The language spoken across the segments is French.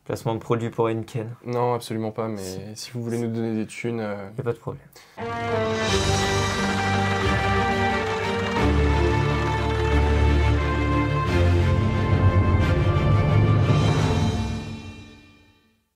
Placement de produit pour Henken. Non, absolument pas, mais si vous voulez nous donner des thunes... Y a pas de problème.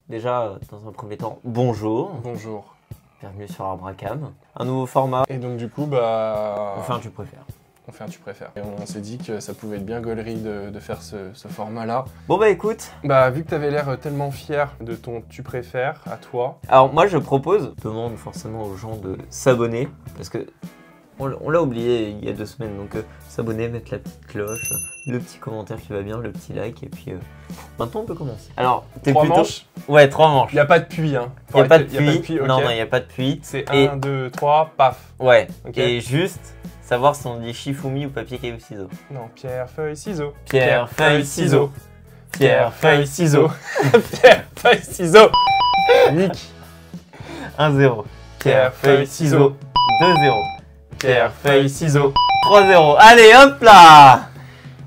Déjà, dans un premier temps, bonjour. Bonjour. Bienvenue sur Arbracam. Un nouveau format. Et donc du coup, bah... On fait un tu préfères. On fait un tu préfères. Et on s'est dit que ça pouvait être bien gaulerie de faire ce format-là. Bon bah écoute. Bah vu que t'avais l'air tellement fier de ton tu préfères à toi. Alors moi je propose, je demande forcément aux gens de s'abonner. Parce que on l'a oublié il y a 2 semaines. Donc s'abonner, mettre la petite cloche, le petit commentaire qui va bien, le petit like. Et puis maintenant on peut commencer. Alors, t'es 3 plutôt... manches. Ouais, 3 manches. Il n'y a pas de puits, hein. Il n'y a pas de puits. okay. Non, il n'y a pas de puits. C'est Et... 1, 2, 3, paf. Ouais. Okay. Et juste savoir si on dit Shifumi ou papier, caillou, ciseaux. Non, pierre, feuille, ciseaux. Pierre, feuille, ciseaux. Pierre, feuille, ciseaux. Pierre, feuille, ciseaux. Nick. 1-0. Pierre, feuille, ciseaux. 2-0. Pierre, feuille, ciseaux. 3-0. Allez, hop là!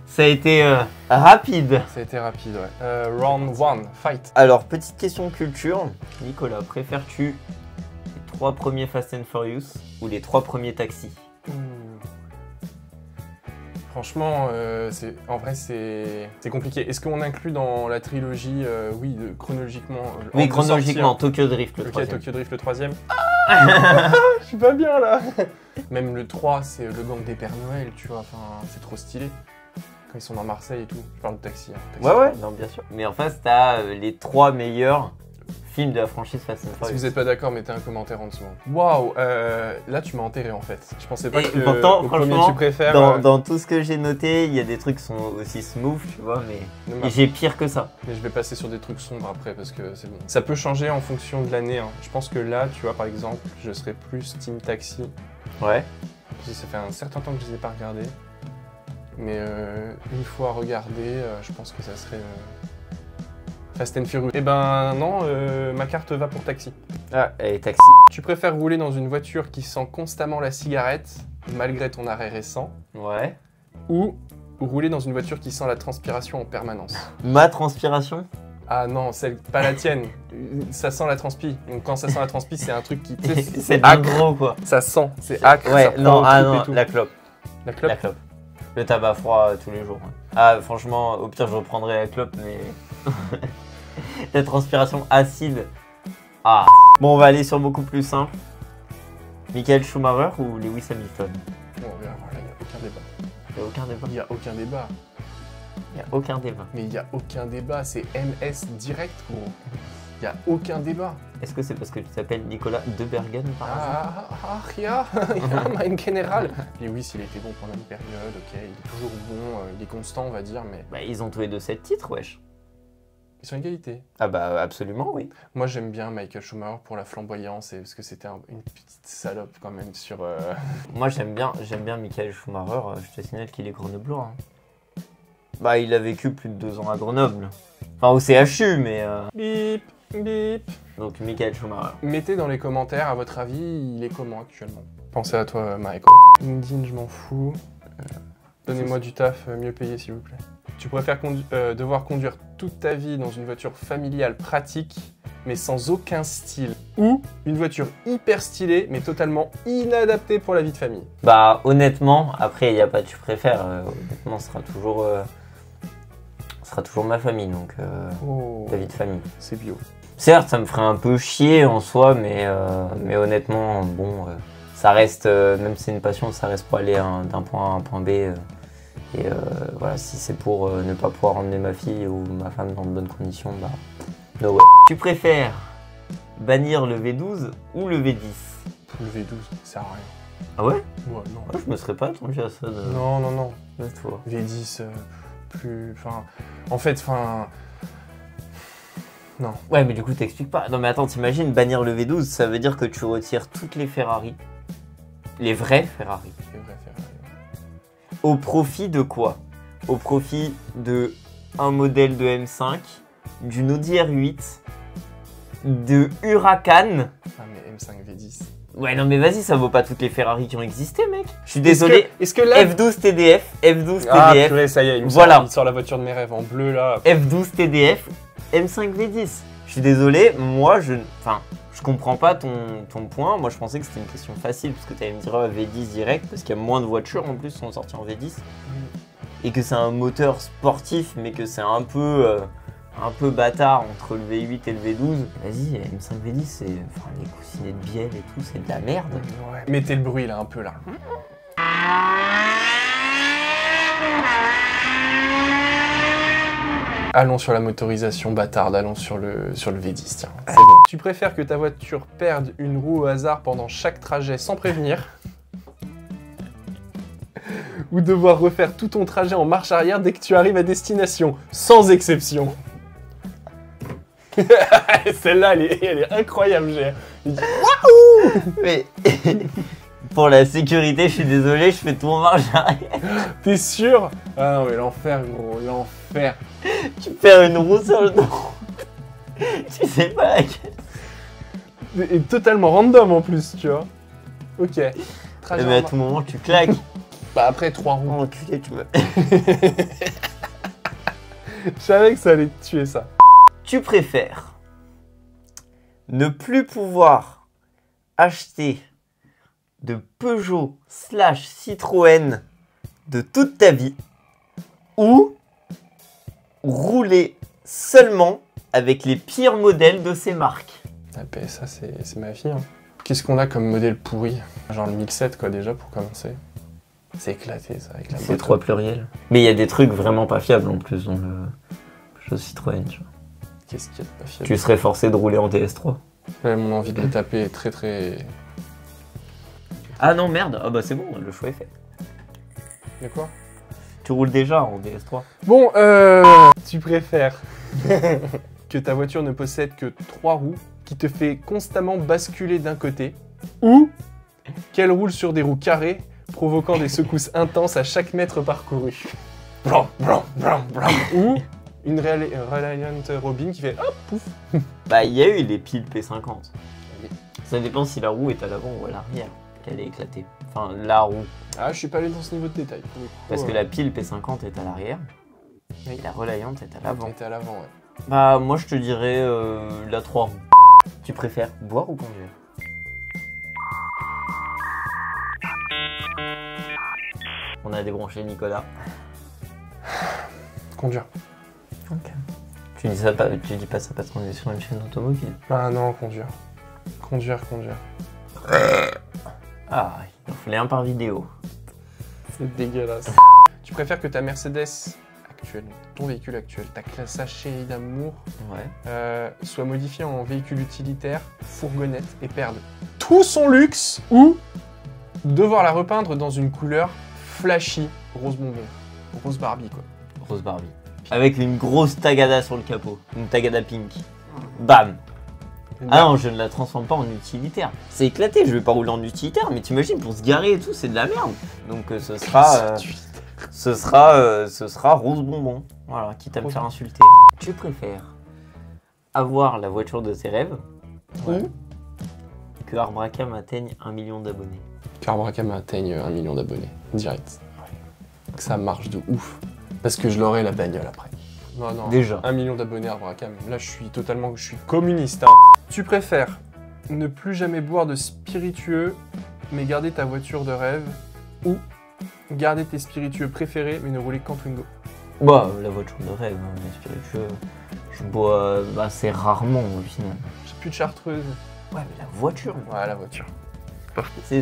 Ça a été rapide. Ça a été rapide, ouais. Round 1, fight. Alors, petite question culture. Nicolas, préfères-tu les 3 premiers Fast and Furious ou les 3 premiers taxis? Franchement, en vrai, c'est compliqué. Est-ce qu'on inclut dans la trilogie, oui, chronologiquement Oui, chronologiquement, Tokyo Drift le 3e. Ok, Tokyo Drift le 3e. Je suis pas bien là. Même le 3, c'est le gang des Pères Noël, tu vois. Enfin, c'est trop stylé. Quand ils sont dans Marseille et tout. Je parle de taxi. Hein, taxi. Ouais, non, bien sûr. Mais en face, t'as les 3 meilleurs films de la franchise Fast and Furious. Si vous n'êtes pas d'accord, mettez un commentaire en dessous. Waouh, là tu m'as enterré en fait. Je pensais pas que pourtant, au premier tu préfères. Dans tout ce que j'ai noté, il y a des trucs qui sont aussi smooth, tu vois, mais j'ai pire que ça. Mais je vais passer sur des trucs sombres après parce que c'est bon. Ça peut changer en fonction de l'année. Hein. Je pense que là, tu vois, par exemple, je serais plus Team Taxi. Ouais. Parce que ça fait un certain temps que je les ai pas regardés. Mais une fois regardé, je pense que ça serait Fast and Furious. Eh ben non, ma carte va pour Taxi. Ah, et Taxi. Tu préfères rouler dans une voiture qui sent constamment la cigarette, malgré ton arrêt récent, ouais, ou rouler dans une voiture qui sent la transpiration en permanence? Ma transpiration? Ah non, pas la tienne. Ça sent la transpi. Donc quand ça sent la transpi, c'est un truc qui... c'est gros quoi. Ça sent, c'est acre. Ouais, ça non, non, la clope. La clope? La clope. Le tabac froid tous les jours. Ah, franchement, au pire, je reprendrai la clope, mais... la transpiration acide. Ah. Bon, on va aller sur beaucoup plus simple. Michael Schumacher ou Lewis Hamilton? Bon, voilà, il n'y a aucun débat. Il n'y a aucun débat. Il n'y a aucun débat. Il n'y a aucun débat. Mais il n'y a aucun débat, c'est MS direct, gros. Il n'y a aucun débat. Est-ce que c'est parce que tu t'appelles Nicolas de Bergen par hasard? Ja, mein General. Lewis, il était bon pendant une période, ok, il est toujours bon, il est constant, on va dire, mais... Bah, ils ont tous les deux 7 titres, wesh. Ils sont égalité. Ah bah, absolument, oui. Moi, j'aime bien Michael Schumacher pour la flamboyance, et parce que c'était une petite salope quand même sur... Moi, j'aime bien Michael Schumacher, je te signale qu'il est grenoblois. Hein. Bah, il a vécu plus de 2 ans à Grenoble. Enfin, au CHU, mais... Bip, bip. Donc, Michael Schumacher. Mettez dans les commentaires, à votre avis, il est comment actuellement? Pensez à toi, Michael. LinkedIn, je m'en fous. Donnez-moi du taf mieux payé, s'il vous plaît. Tu préfères devoir conduire toute ta vie dans une voiture familiale pratique, mais sans aucun style, ou une voiture hyper stylée, mais totalement inadaptée pour la vie de famille? Bah, honnêtement, après, il n'y a pas de tu préfères. Honnêtement, ce sera toujours ma famille, donc la vie de famille. C'est bio. Certes, ça me ferait un peu chier en soi, mais honnêtement, bon, ça reste, même si c'est une passion, ça reste pour aller d'un point A à un point B. Et voilà, si c'est pour ne pas pouvoir emmener ma fille ou ma femme dans de bonnes conditions, bah, no way. Tu préfères bannir le V12 ou le V10? Le V12, ça sert à rien. Ah ouais? Ouais, non. Moi, je me serais pas attendu à ça. Non, non, non. Toi. V10, plus... Enfin... En fait, enfin... Non. Ouais, mais du coup, t'expliques pas. Non, mais attends, t'imagines, bannir le V12, ça veut dire que tu retires toutes les Ferrari. Les vrais Ferrari. Les vrais Ferrari. Au profit de quoi? Au profit de un modèle de M5, d'une Audi R8, de Huracan. Ah mais M5 V10. Ouais non mais vas-y, ça vaut pas toutes les Ferrari qui ont existé mec. Je suis désolé. Est-ce que là... F12 TDF, F12 TDF. Ah purée, ça y est, il voilà. Il sort la voiture de mes rêves en bleu là. F12 TDF M5 V10. Je suis désolé, moi je comprends pas ton point. Moi je pensais que c'était une question facile parce que tu allais me dire V10 direct parce qu'il y a moins de voitures en plus qui sont sorties en V10 et que c'est un moteur sportif mais que c'est un peu bâtard entre le V8 et le V12. Vas-y, M5 V10, c'est les coussinets de bielle et tout, c'est de la merde. Ouais. Mettez le bruit là, un peu là. Allons sur la motorisation bâtarde, allons sur le V10, tiens, c'est bon. Tu préfères que ta voiture perde une roue au hasard pendant chaque trajet sans prévenir ou devoir refaire tout ton trajet en marche arrière dès que tu arrives à destination, sans exception? Celle-là, elle est incroyable, j'ai dit waouh! Mais pour la sécurité, je suis désolé, je fais tout en marche arrière. T'es sûr? Ah non mais l'enfer gros, l'enfer. Tu perds une roue sur le dos. Tu sais pas laquelle. Et totalement random en plus, tu vois. Ok. Mais à tout moment, tu claques. Bah après 3 roues. Oh, enculé, tu me... Je savais que ça allait te tuer ça. Tu préfères ne plus pouvoir acheter de Peugeot / Citroën de toute ta vie ou rouler seulement avec les pires modèles de ces marques? Ah ben ça c'est ma vie. Hein. Qu'est-ce qu'on a comme modèle pourri? Genre le Mix 7 quoi déjà pour commencer. C'est éclaté ça avec la moto. C'est 3 pluriels. Mais il y a des trucs vraiment pas fiables en plus dans le Peugeot Citroën. Tu vois. Qu'est-ce qu'il y a de pas fiable? Tu serais forcé de rouler en DS3. Ouais, mon envie de le taper est très... Ah non merde, ah bah c'est bon, le choix est fait. Mais quoi? Tu roules déjà en DS3. Bon, tu préfères que ta voiture ne possède que 3 roues, qui te fait constamment basculer d'un côté, ou qu'elle roule sur des roues carrées, provoquant des secousses intenses à chaque mètre parcouru. Blam, blam, blam, blam. Ou une Reliant Robin qui fait hop, pouf. Bah il y a eu les piles P50. Ça dépend si la roue est à l'avant ou à l'arrière qu'elle est éclatée. Enfin la roue. Ah je suis pas allé dans ce niveau de détail. Parce que la pile P50 est à l'arrière et la Reliant est à l'avant. Elle était à l'avant, ouais. Bah moi je te dirais la 3 roues. Tu préfères boire ou conduire? On a débranché Nicolas. Conduire. Ok. Tu dis pas ça parce qu'on est sur une chaîne automobile. Ah non, conduire. Conduire. Ah, il en fallait un par vidéo. C'est dégueulasse. Tu préfères que ta Mercedes actuelle, ton véhicule actuel, ta classe H chérie d'amour, Ouais. soit modifiée en véhicule utilitaire, fourgonnette et perde tout son luxe, ou devoir la repeindre dans une couleur flashy, rose bonbon, rose Barbie quoi. Rose Barbie. Avec une grosse tagada sur le capot. Une tagada pink. Bam. Ah non, je ne la transforme pas en utilitaire. C'est éclaté, je vais pas rouler en utilitaire, mais t'imagines, pour se garer et tout, c'est de la merde. Donc ce sera rose bonbon. Voilà, quitte à me faire insulter. Tu préfères avoir la voiture de tes rêves ou que Arbracam atteigne 1 million d'abonnés? Arbracam atteigne 1 million d'abonnés, direct. Que ça marche de ouf. Parce que je l'aurai la bagnole après. Non, déjà. 1 million d'abonnés à Arbracam. Là, je suis communiste. Hein. Tu préfères ne plus jamais boire de spiritueux, mais garder ta voiture de rêve, ou garder tes spiritueux préférés, mais ne rouler qu'en Twingo? Bah, la voiture de rêve, hein, les spiritueux, je bois assez rarement au final. J'ai plus de chartreuse. Ouais, mais la voiture. Ouais, la voiture.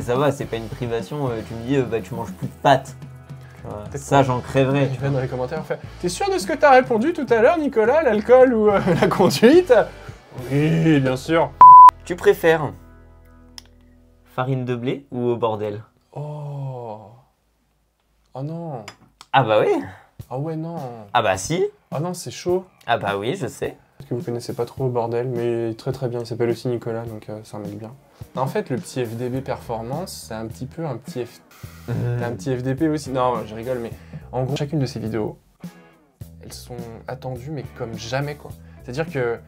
Ça va, c'est pas une privation, tu me dis, bah tu manges plus de pâtes. Ça, j'en crèverais. Tu vas dans les commentaires faire « T'es sûr de ce que t'as répondu tout à l'heure, Nicolas? L'alcool ou la conduite ?» Oui, bien sûr. Tu préfères farine de blé ou au bordel? Oh. Oh non. Ah bah oui. Ah ouais, non. Ah bah si. Ah non, c'est chaud. Ah bah oui, je sais. Parce que vous connaissez pas trop Bordel, mais très très bien. Il s'appelle aussi Nicolas, donc c'est un mec bien. En fait, le petit FDB Performance, c'est un petit peu un petit un petit FDP aussi. Non, je rigole, mais en gros, chacune de ces vidéos, elles sont attendues, mais comme jamais, quoi. C'est-à-dire que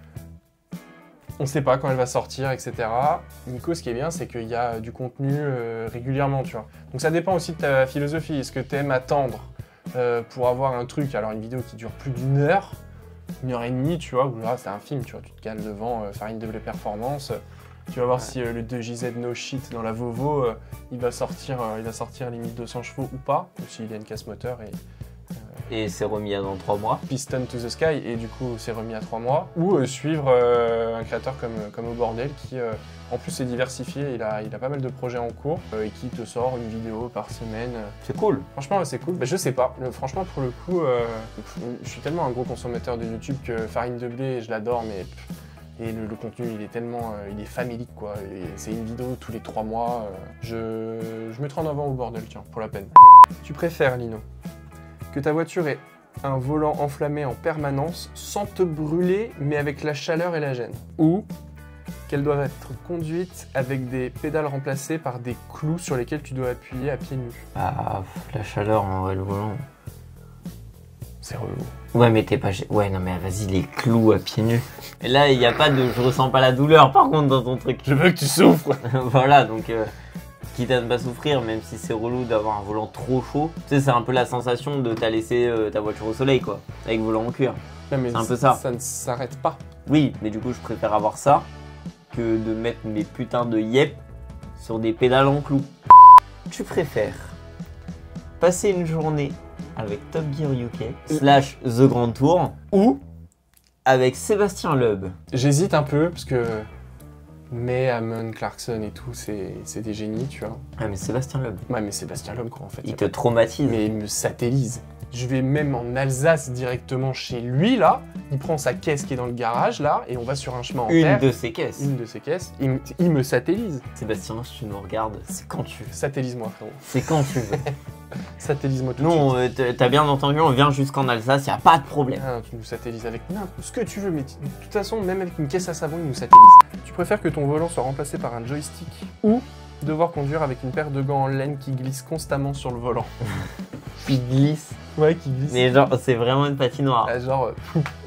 on sait pas quand elle va sortir, etc. Nico, ce qui est bien, c'est qu'il y a du contenu régulièrement, tu vois. Donc ça dépend aussi de ta philosophie. Est-ce que tu aimes attendre pour avoir un truc, alors une vidéo qui dure plus d'1 heure, 1h30, tu vois, où là c'est un film, tu vois, tu te cales devant Farine de blé Performance, tu vas voir si le 2JZ No Shit dans la Vovo, il va sortir les 1200 chevaux ou pas, ou s'il a une casse moteur Et c'est remis à dans 3 mois. Piston to the Sky, et du coup c'est remis à 3 mois, ou suivre un créateur comme Au Bordel qui en plus est diversifié, il a pas mal de projets en cours et qui te sort une vidéo par semaine. C'est cool. Franchement c'est cool, bah, je sais pas, franchement pour le coup, je suis tellement un gros consommateur de YouTube que Farine de blé je l'adore, mais et le contenu il est tellement, il est famélique quoi, c'est une vidéo tous les 3 mois, je mettrai en avant Au Bordel tiens, pour la peine. Tu préfères Lino que ta voiture ait un volant enflammé en permanence sans te brûler mais avec la chaleur et la gêne, ou qu'elle doit être conduite avec des pédales remplacées par des clous sur lesquels tu dois appuyer à pieds nus? Ah, la chaleur en vrai, le volant. C'est relou. Ouais, mais t'es pas... Ouais, non mais vas-y, les clous à pieds nus. Et là, il n'y a pas de... Je ressens pas la douleur par contre dans ton truc. Je veux que tu souffres. Voilà, donc... Quitte à ne pas souffrir, même si c'est relou d'avoir un volant trop chaud. Tu sais, c'est un peu la sensation de t'as laissé ta voiture au soleil, quoi. Avec volant en cuir. C'est un peu ça. Ça ne s'arrête pas. Oui, mais du coup, je préfère avoir ça que de mettre mes putains de yep sur des pédales en clous. Tu préfères passer une journée avec Top Gear UK / The Grand Tour ou avec Sébastien Loeb? J'hésite un peu parce que mais Amon, Clarkson et tout, c'est des génies, tu vois. Ah mais Sébastien Loeb. Ouais mais Sébastien Loeb quoi en fait. Il te traumatise. Mais il me satellise. Je vais même en Alsace directement chez lui là, il prend sa caisse qui est dans le garage là, et on va sur un chemin en terre. Une de ses caisses. Une de ses caisses, il me satellise. Sébastien, si tu nous regardes, c'est quand tu veux. Satellise-moi frérot. C'est quand tu veux. Satellise-moi tout de suite. Non, t'as bien entendu, on vient jusqu'en Alsace, y a pas de problème. Ah, tu nous satellises avec ce que tu veux, mais de toute façon, même avec une caisse à savon, il nous satellise. Tu préfères que ton volant soit remplacé par un joystick ou devoir conduire avec une paire de gants en laine qui glisse constamment sur le volant? Qui glisse. Ouais, qui glisse. Mais genre, c'est vraiment une patinoire. Ah, genre,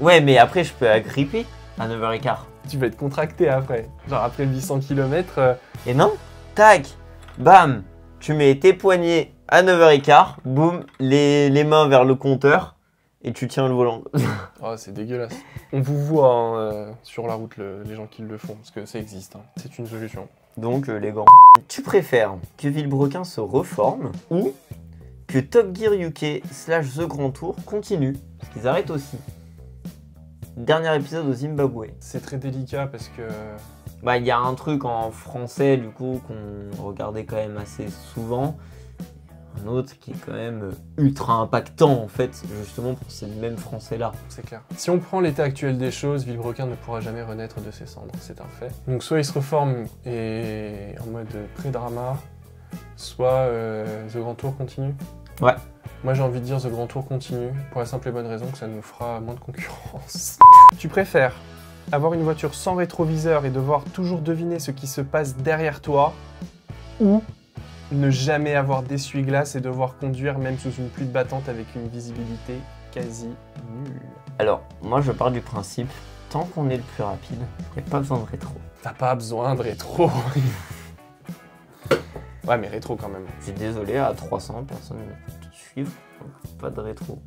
ouais, mais après, je peux agripper à 9h15. Tu vas être contracté après. Genre, après 800 km. Et non, tac, bam, tu mets tes poignets à 9h15, boum, les mains vers le compteur et tu tiens le volant. Oh, c'est dégueulasse. On vous voit hein, sur la route, les gens qui le font, parce que ça existe. Hein. C'est une solution. Donc, les gants. Tu préfères que Villebrequin se reforme ou que Top Gear UK / The Grand Tour continue? Parce qu'ils arrêtent aussi. Dernier épisode au Zimbabwe. C'est très délicat parce que... Bah, il y a un truc en français, du coup, qu'on regardait quand même assez souvent. Un autre qui est quand même ultra impactant, en fait, justement pour ces mêmes Français-là. C'est clair. Si on prend l'état actuel des choses, Villebrequin ne pourra jamais renaître de ses cendres, c'est un fait. Donc soit il se reforme et en mode pré-drama, soit The Grand Tour continue. Ouais. Moi j'ai envie de dire The Grand Tour continue, pour la simple et bonne raison que ça nous fera moins de concurrence. Tu préfères avoir une voiture sans rétroviseur et devoir toujours deviner ce qui se passe derrière toi, ou ne jamais avoir d'essuie-glace et devoir conduire même sous une pluie battante avec une visibilité quasi nulle? Alors, moi je pars du principe, tant qu'on est le plus rapide, il n'y a pas besoin de rétro. T'as pas besoin de rétro. Ouais mais rétro quand même. Je suis désolé, à 300, personne ne peut te suivre, donc pas de rétro.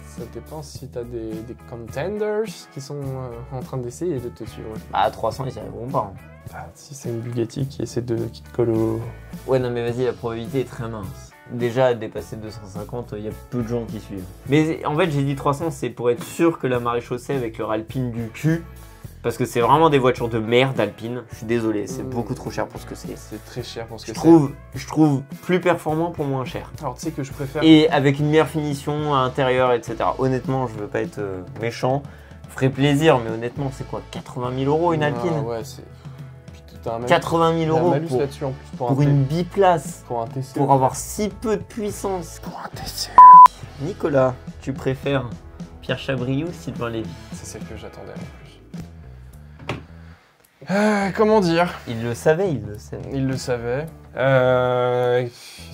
Ça dépend si t'as des contenders qui sont en train d'essayer de te suivre. Bah, à 300, ils n'y arriveront pas. Hein. Ah, si c'est une Bugatti qui essaie qui te colle au... Ouais, non mais vas-y, la probabilité est très mince. Déjà, à dépasser 250, il y a peu de gens qui suivent. Mais en fait, j'ai dit 300, c'est pour être sûr que la maréchaussée avec leur Alpine du cul, parce que c'est vraiment des voitures de merde Alpine. Je suis désolé, c'est beaucoup trop cher pour ce que c'est. C'est très cher pour ce que c'est. Je trouve plus performant pour moins cher. Alors tu sais que je préfère... Et avec une meilleure finition à l'intérieur, etc. Honnêtement, je veux pas être méchant. Ferait plaisir, mais honnêtement, c'est quoi, 80 000 € une Alpine? Ouais, c'est... 80 000 € là-dessus en plus pour une biplace, pour un TC, pour avoir si peu de puissance. Pour un TC. Nicolas, tu préfères Pierre Chabrier ou Sylvain Lévy? C'est celle que j'attendais en plus. Comment dire? Il le savait, il le savait. Il le savait.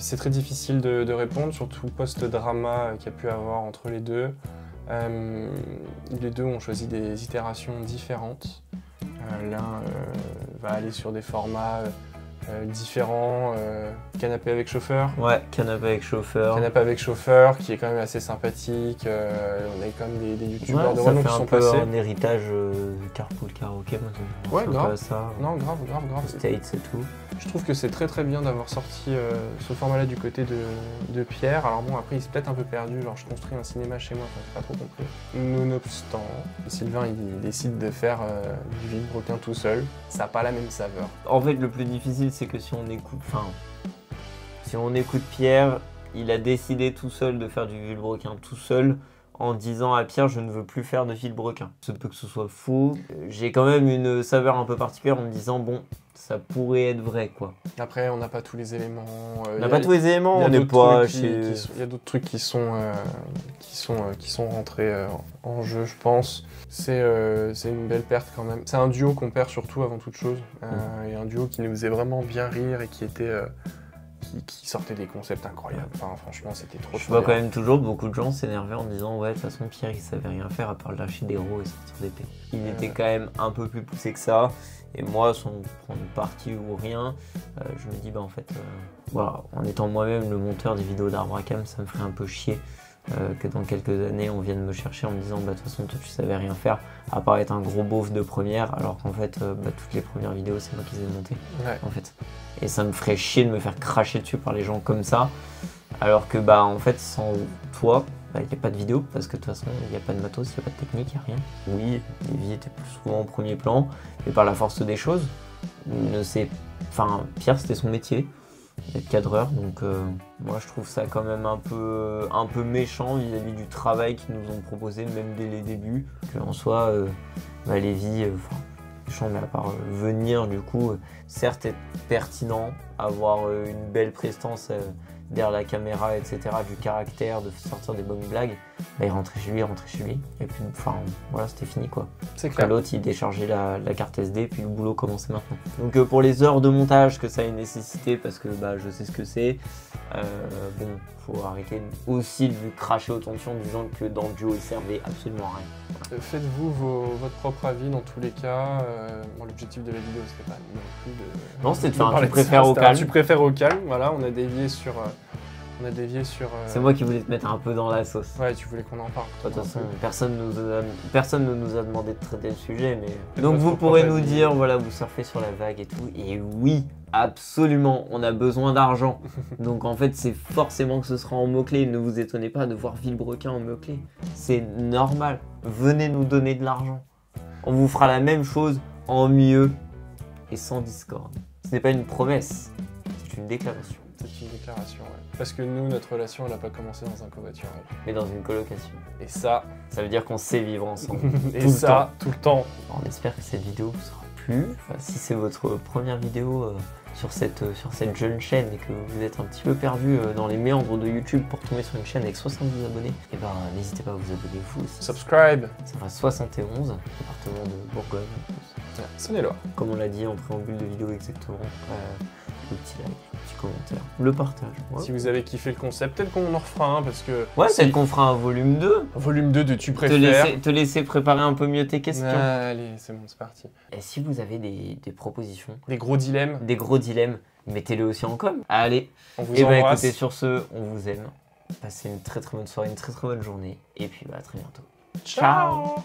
C'est très difficile de répondre, surtout post-drama qu'il y a pu avoir entre les deux. Les deux ont choisi des itérations différentes. L'un va aller sur des formats différents. Canapé avec chauffeur. Ouais, canapé avec chauffeur. Canapé avec chauffeur, qui est quand même assez sympathique. On a quand même des youtubeurs de renom qui sont passés. Ça fait un peu un héritage Carpool Karaoké, moi. Ouais, grave. Ça, non, grave. States et tout. Je trouve que c'est très bien d'avoir sorti ce format-là du côté de Pierre. Alors bon, après, il s'est peut-être un peu perdu. Genre, je construis un cinéma chez moi, j'ai pas trop compris. Nonobstant, Sylvain, il décide de faire du vilebrequin tout seul. Ça n'a pas la même saveur. En fait, le plus difficile, c'est que si on écoute Pierre, il a décidé tout seul de faire du vilebrequin tout seul en disant à Pierre, je ne veux plus faire de vilebrequin. Ce peut que ce soit faux. J'ai quand même une saveur un peu particulière en me disant, bon, ça pourrait être vrai, quoi. Après, on n'a pas tous les éléments. On n'a pas tous les éléments, on n'est pas chez... Il y a d'autres trucs qui sont rentrés en jeu, je pense. C'est une belle perte quand même. C'est un duo qu'on perd surtout avant toute chose. Et un duo qui nous faisait vraiment bien rire et qui était... qui sortait des concepts incroyables. Enfin, franchement, c'était trop. Je vois quand même toujours beaucoup de gens s'énerver en disant ouais, de toute façon, Pierre, il savait rien faire à part lâcher des roues et sortir des pets. Il était quand même un peu plus poussé que ça. Et moi, sans prendre parti ou rien, je me dis bah en fait, voilà, en étant moi-même le monteur des vidéos d'Arbre à Cam, ça me ferait un peu chier. Que dans quelques années on vienne me chercher en me disant bah de toute façon toi tu savais rien faire à part être un gros beauf de première, alors qu'en fait toutes les premières vidéos c'est moi qui les ai montées en fait, et ça me ferait chier de me faire cracher dessus par les gens comme ça, alors que bah en fait sans toi il n'y a pas de vidéo parce que de toute façon il n'y a pas de matos, il n'y a pas de technique, il n'y a rien. Oui, Lévi était plus souvent au premier plan, mais par la force des choses, Pierre c'était son métier d'être cadreur, donc moi je trouve ça quand même un peu méchant vis-à-vis du travail qu'ils nous ont proposé même dès les débuts, qu'en soi Lévi, méchant mais à part venir du coup, certes être pertinent, avoir une belle prestance derrière la caméra, etc., du caractère, de sortir des bonnes blagues, il rentrait chez lui, et puis voilà, c'était fini quoi. C'est clair. L'autre il déchargeait la carte SD, puis le boulot commençait maintenant. Donc pour les heures de montage que ça a une nécessité, parce que je sais ce que c'est, faut arrêter aussi de lui cracher autant dessus en disant que dans le duo il servait absolument à rien. Faites-vous votre propre avis dans tous les cas. L'objectif de la vidéo c'était pas non plus de... Non, c'était de faire un tu préfères au calme. Tu préfères au calme, voilà, on a dévié sur... C'est moi qui voulais te mettre un peu dans la sauce. Ouais, tu voulais qu'on en parle. De toute façon, personne ne nous a demandé de traiter le sujet, mais... Donc vous pourrez nous dire, voilà, vous surfez sur la vague et tout, et oui, absolument, on a besoin d'argent. Donc en fait, c'est forcément que ce sera en mots-clés. Ne vous étonnez pas de voir vilebrequin en mots-clés. C'est normal. Venez nous donner de l'argent. On vous fera la même chose en mieux et sans discorde. Ce n'est pas une promesse, c'est une déclaration. C'est une déclaration, ouais. Parce que nous, notre relation, elle n'a pas commencé dans un covoiturage. Mais dans une colocation. Et ça veut dire qu'on sait vivre ensemble. Tout le temps. On espère que cette vidéo vous aura plu. Si c'est votre première vidéo sur cette jeune chaîne et que vous êtes un petit peu perdu dans les méandres de YouTube pour tomber sur une chaîne avec 70 abonnés, et n'hésitez pas à vous abonner vous aussi. Subscribe. Ça fera 71, département de Bourgogne en plus. Ouais, Saône-et-Loire. Comme on l'a dit en préambule de vidéo exactement. Le petit like, le petit commentaire, le partage. Ouais. Si vous avez kiffé le concept, peut-être qu'on en refera un parce que... Ouais, peut-être qu'on fera un volume 2. Volume 2 de tu préfères. Te laisser préparer un peu mieux tes questions. Allez, c'est bon, c'est parti. Et si vous avez des propositions, des gros dilemmes, mettez-les aussi en com. Allez, on vous embrasse. Écoutez, sur ce, on vous aime. Passez une très bonne soirée, une très bonne journée. Et puis à très bientôt. Ciao.